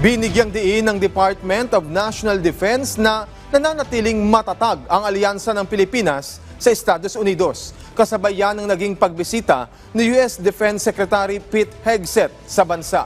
Binigyang diin ng Department of National Defense na nananatiling matatag ang alyansa ng Pilipinas sa Estados Unidos. Kasabay yan ng naging pagbisita ni U.S. Defense Secretary Pete Hegseth sa bansa.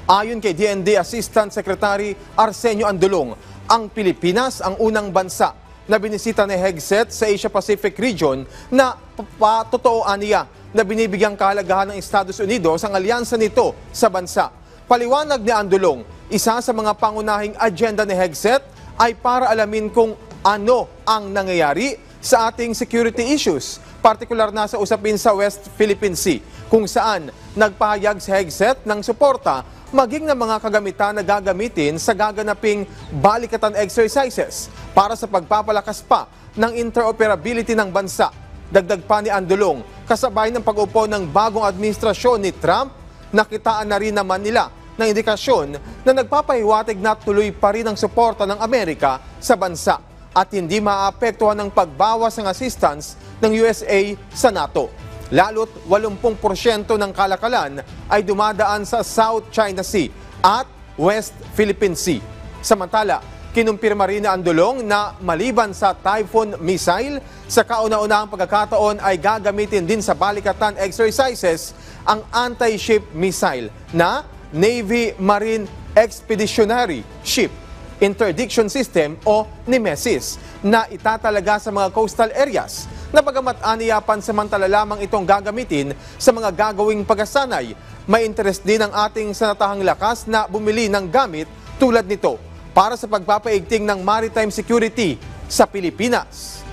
Ayon kay DND Assistant Secretary Arsenio Andolong, ang Pilipinas ang unang bansa na binisita ni Hegseth sa Asia-Pacific region na patotooan niya na binibigyang kahalagahan ng Estados Unidos ang alyansa nito sa bansa. Paliwanag ni Andolong, isa sa mga pangunahing agenda ni Hegseth ay para alamin kung ano ang nangyayari sa ating security issues, partikular na sa usapin sa West Philippine Sea, kung saan nagpahayag si Hegseth ng suporta maging ng mga kagamitan na gagamitin sa gaganaping balikatan exercises para sa pagpapalakas pa ng interoperability ng bansa. Dagdag pa ni Andolong, kasabay ng pag-upo ng bagong administrasyon ni Trump, nakitaan na rin naman nila ng indikasyon na nagpapahiwatig na tuloy pa rin ang suporta ng Amerika sa bansa at hindi maapektuhan ng pagbawas ng assistance ng USA sa NATO. Lalo't 80% ng kalakalan ay dumadaan sa South China Sea at West Philippine Sea. Samantala, kinumpirma rin ni Andolong na maliban sa Typhoon missile, sa kauna-unahang pagkakataon ay gagamitin din sa balikatan exercises ang anti-ship missile na Navy Marine Expeditionary Ship Interdiction System o NEMESIS na itatalaga sa mga coastal areas na bagamat aniya pansamantala lamang itong gagamitin sa mga gagawing pagsasanay. May interest din ang ating sanatahang lakas na bumili ng gamit tulad nito para sa pagpapaigting ng maritime security sa Pilipinas.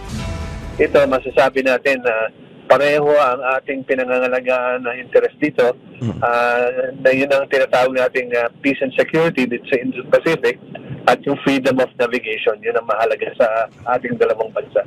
Ito, masasabi natin na pareho ang ating pinangangalagaan na interest dito na yun ang tinatawag nating peace and security dito sa Indo-Pacific at yung freedom of navigation. Yun ang mahalaga sa ating dalawang bansa.